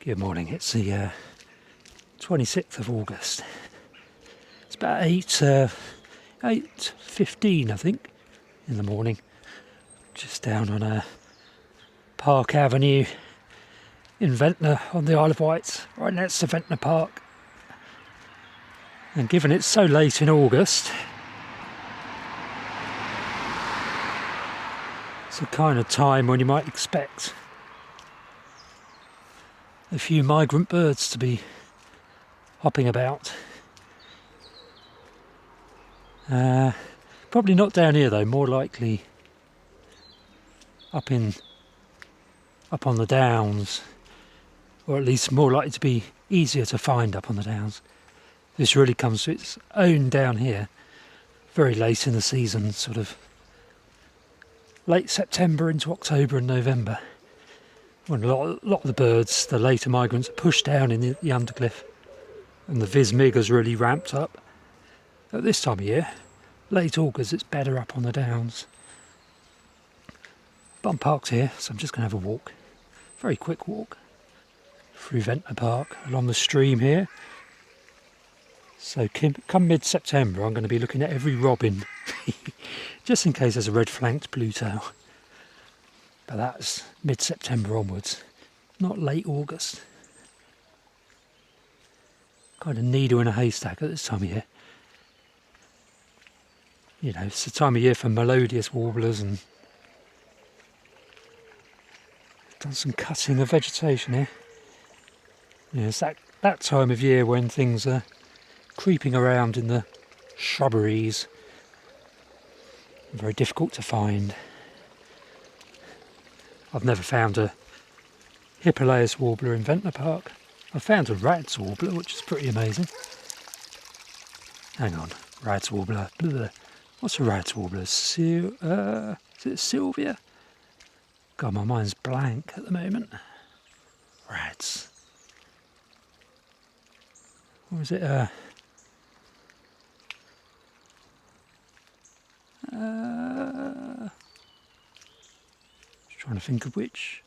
Good morning, it's the 26th of August. It's about 8:15 I think in the morning. Just down on Park Avenue in Ventnor on the Isle of Wight, right next to Ventnor Park. And given it's so late in August, it's the kind of time when you might expect a few migrant birds to be hopping about. Probably not down here though, more likely up on the downs, or at least more likely to be easier to find up on the downs. This really comes to its own down here very late in the season, sort of late September into October and November, when a lot of the birds, the later migrants, are pushed down in the undercliff and the vismig has really ramped up. At this time of year, late August, it's better up on the downs. But I'm parked here, so I'm just going to have a walk, very quick walk through Ventnor Park along the stream here. So come mid-September I'm going to be looking at every robin just in case there's a red-flanked bluetail. But that's mid-September onwards, not late August. Kind of needle in a haystack at this time of year. You know, it's the time of year for melodious warblers, and done some cutting of vegetation here. Yeah, it's that time of year when things are creeping around in the shrubberies. Very difficult to find. I've never found a Hippolaeus warbler in Ventnor Park. I found a Rad's warbler, which is pretty amazing. Hang on, Rad's warbler. Blah. What's a Rad's warbler? Is it Sylvia? God, my mind's blank at the moment. Rads. Or is it trying to think of which.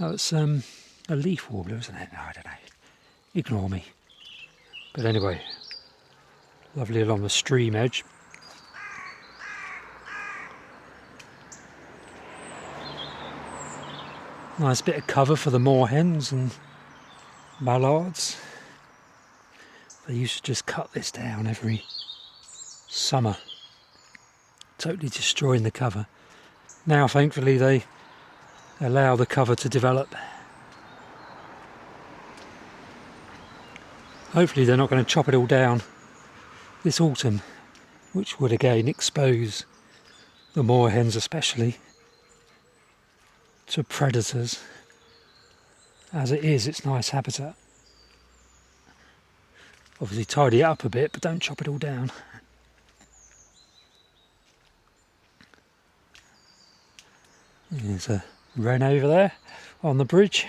Oh, it's a leaf warbler, isn't it? No, I don't know. Ignore me. But anyway, lovely along the stream edge. Nice bit of cover for the moorhens and mallards. They used to just cut this down every summer, totally destroying the cover. Now thankfully they allow the cover to develop. Hopefully they're not going to chop it all down this autumn, which would again expose the moorhens especially to predators. As it is, it's nice habitat. Obviously tidy it up a bit, but don't chop it all down. There's a wren over there on the bridge.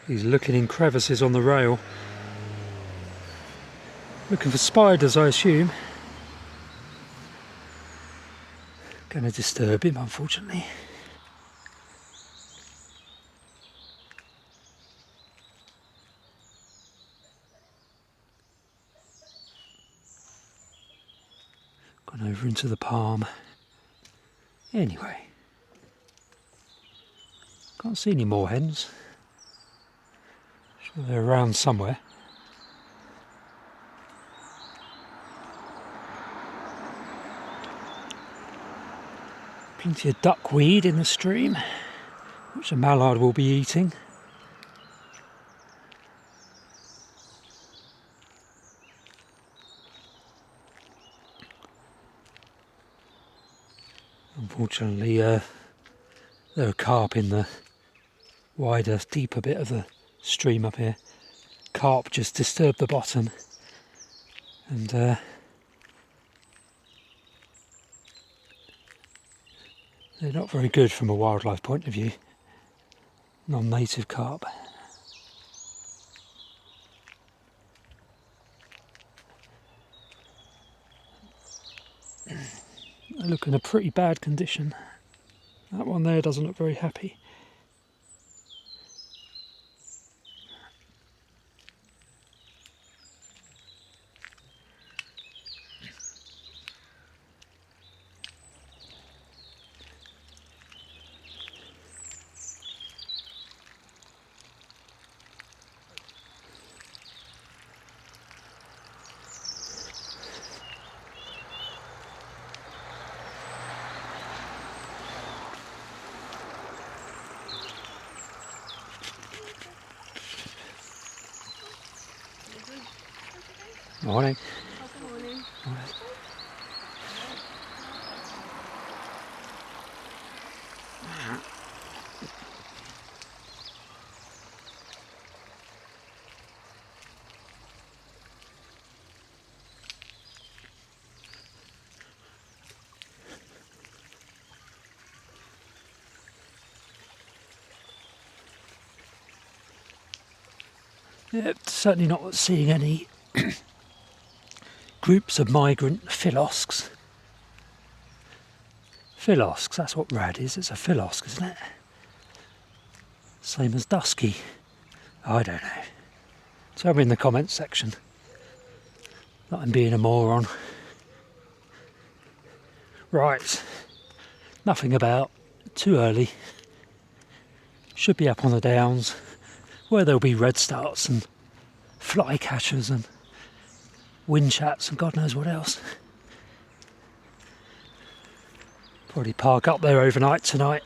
He's looking in crevices on the rail. Looking for spiders, I assume. Going to disturb him, unfortunately. Gone over into the palm. Anyway. Can't see any more hens. Sure they're around somewhere. Plenty of duckweed in the stream, which a mallard will be eating. Unfortunately, there are carp in the wider, deeper bit of the stream up here. Carp just disturbed the bottom, and they're not very good from a wildlife point of view. non-native carp. They look in a pretty bad condition. That one there doesn't look very happy. Morning. Good morning. Morning. Yeah, certainly not seeing any groups of migrant philosks. Philosks, that's what rad is. It's a philosk, isn't it? Same as dusky. I don't know. Tell me in the comments section that I'm being a moron. Right. Nothing about. Too early. Should be up on the downs where there'll be redstarts and flycatchers and windchats and God knows what else. Probably park up there overnight tonight.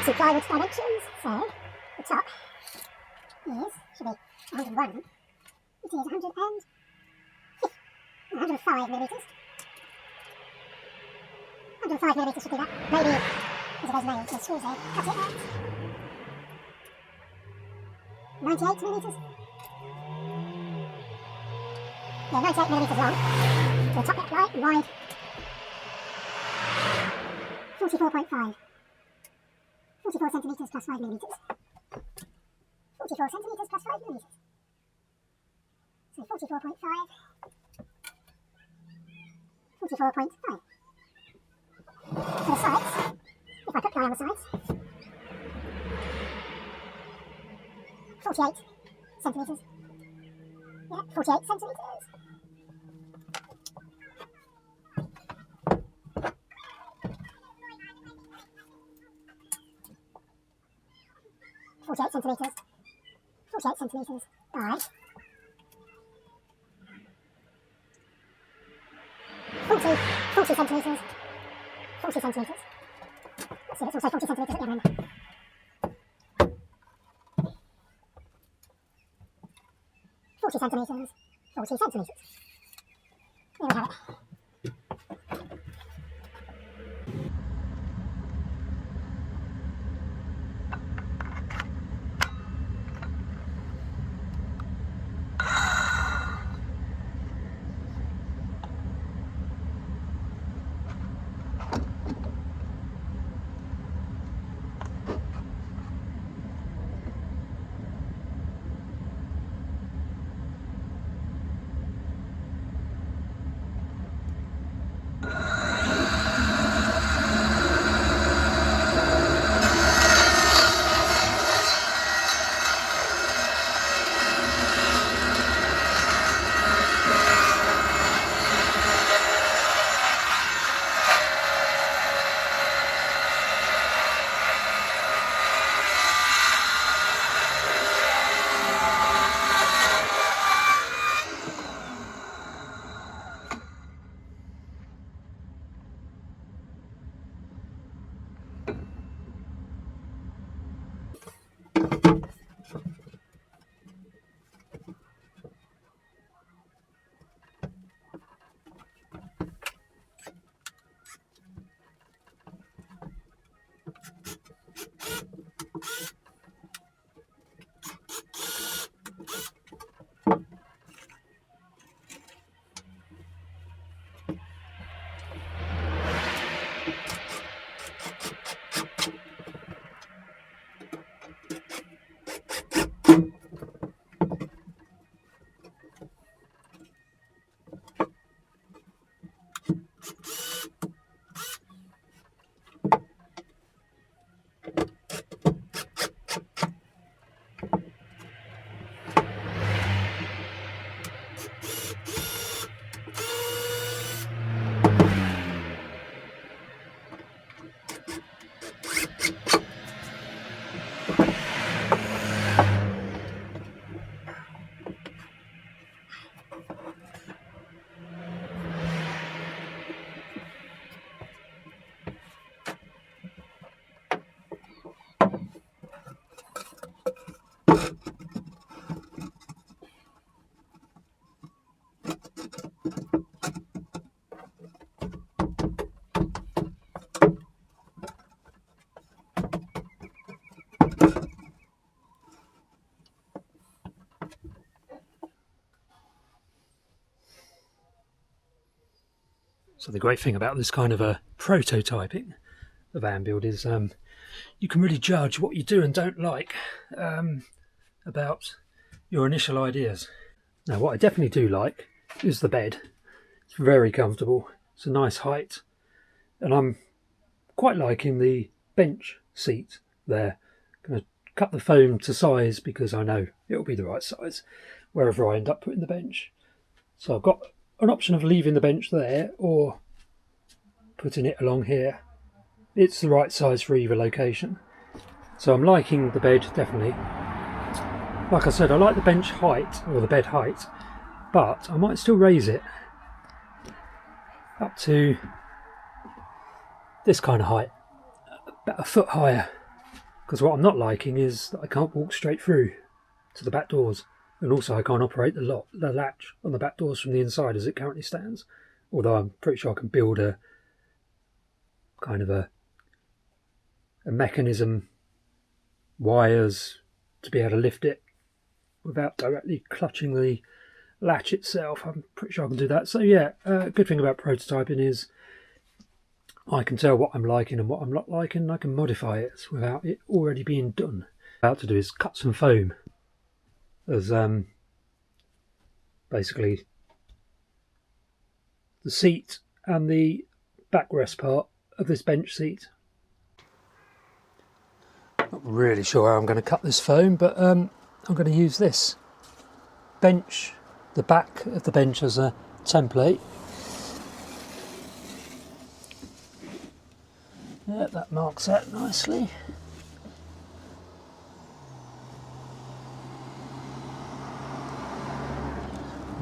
Two plywood dimensions, so the top should be 101, it is 105 millimetres. 105 millimetres should be that. Maybe, because of those nails, the screws there, cut it out. 98 millimetres. Yeah, 98 millimetres long. The top bit right, wide. 44.5. 44 centimetres plus 5 millimetres. 44 centimetres plus 5 millimetres. So 44.5. 44.5. For the sides, if I put ply on the sides, 48 centimetres. Yeah, 48 centimetres. 48 centimetres. 48 centimetres by 40 centimetres. 40 centimetres. Let's see, it's also 40 centimetres at the other end. 40 centimetres, 40 centimetres. There we have it. So the great thing about this kind of a prototyping of van build is you can really judge what you do and don't like about your initial ideas. Now what I definitely do like is the bed. It's very comfortable, it's a nice height, and I'm quite liking the bench seat there. I'm going to cut the foam to size because I know it'll be the right size wherever I end up putting the bench. So I've got an option of leaving the bench there or putting it along here. It's the right size for either location. So I'm liking the bed, definitely. Like I said, I like the bench height, or the bed height, but I might still raise it up to this kind of height, about a foot higher. Because what I'm not liking is that I can't walk straight through to the back doors. And also I can't operate the latch on the back doors from the inside as it currently stands. Although I'm pretty sure I can build a kind of a mechanism, wires, to be able to lift it without directly clutching the latch itself. I'm pretty sure I can do that. So yeah, good thing about prototyping is I can tell what I'm liking and what I'm not liking, and I can modify it without it already being done. What I'm about to do is cut some foam as basically the seat and the backrest part of this bench seat. Not really sure how I'm going to cut this foam, but I'm going to use this bench, the back of the bench, as a template. Yeah, that marks that nicely.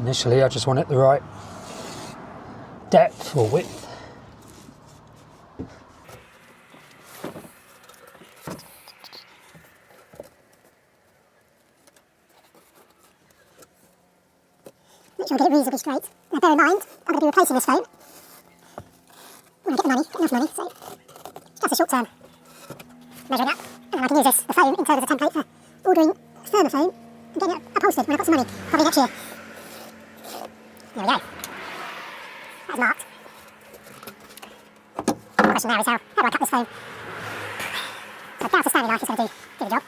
Initially I just want it the right depth or width. Make sure I get it reasonably straight. Now bear in mind, I'm going to be replacing this foam when I get the money, get enough money, so it's just a short term measuring up. And then I can use the foam in terms of a template for ordering firmer foam and getting it upholstered when I've got some money, probably next year. There we go. That's marked. The question now is how do I cut this foam? So down to Stanley knife is going to do the job.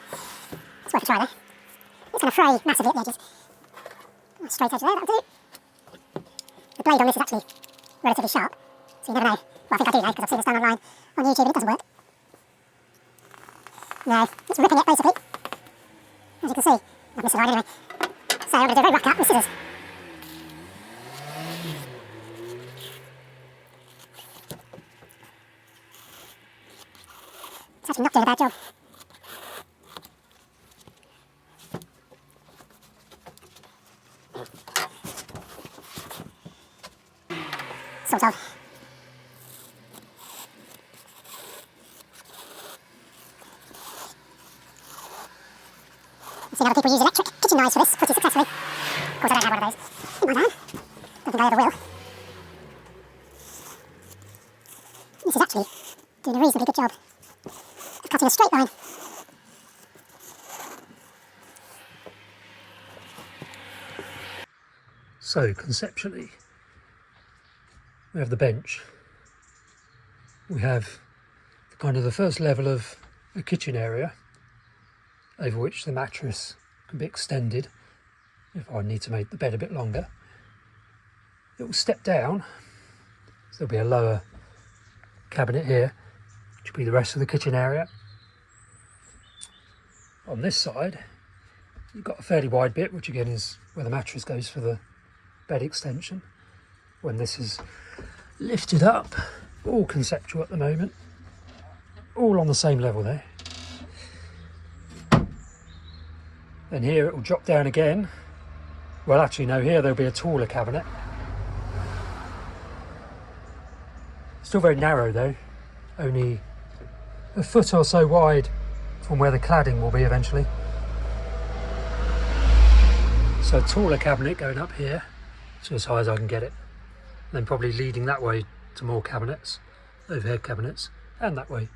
It's worth a try though. It's going to fray massively at the edges. Straight edge there, that'll do. The blade on this is actually relatively sharp, so you never know. Well, I think I do know because I've seen this done online on YouTube and it doesn't work. No, it's ripping it basically. As you can see, I've missed the line anyway. So I'm going to do a very rough cut with scissors. It's actually not doing a bad job. Sort of. I've seen other people use electric kitchen knives for this pretty successfully. Of course I don't have one of those in my van. Don't think I ever will. This is actually doing a reasonably good job of cutting a straight line. So conceptually, we have the bench. We have kind of the first level of a kitchen area over which the mattress can be extended if I need to make the bed a bit longer. It will step down, so there'll be a lower cabinet here, which will be the rest of the kitchen area. On this side, you've got a fairly wide bit, which again is where the mattress goes for the bed extension. When this is lifted up, all conceptual at the moment, all on the same level there. Then here it will drop down again. Well, actually no, here there'll be a taller cabinet. Still very narrow though, only a foot or so wide from where the cladding will be eventually. So a taller cabinet going up here, so as high as I can get it. Then probably leading that way to more cabinets, overhead cabinets, and that way,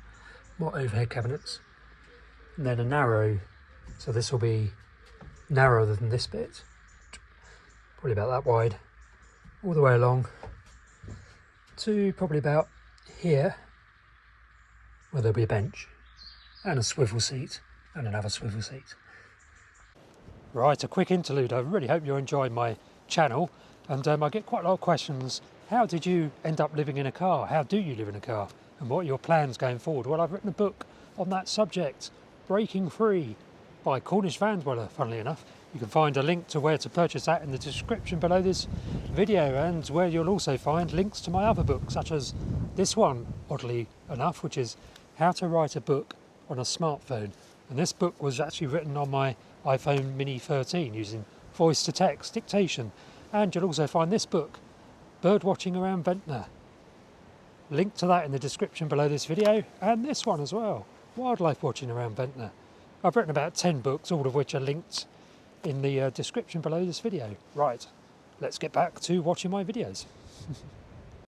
more overhead cabinets. And then a narrow, so this will be narrower than this bit, probably about that wide, all the way along to probably about here, where there'll be a bench and a swivel seat and another swivel seat. Right, a quick interlude. I really hope you're enjoying my channel, and I get quite a lot of questions. How did you end up living in a car? How do you live in a car? And what are your plans going forward? Well, I've written a book on that subject, Breaking Free, by Cornish van dweller, funnily enough. You can find a link to where to purchase that in the description below this video, and where you'll also find links to my other books, such as this one, oddly enough, which is How to Write a Book on a Smartphone. And this book was actually written on my iPhone Mini 13 using voice to text dictation. And you'll also find this book, Bird Watching Around Ventnor. Link to that in the description below this video, and this one as well, Wildlife Watching Around Ventnor. I've written about 10 books, all of which are linked in the description below this video. Right, let's get back to watching my videos.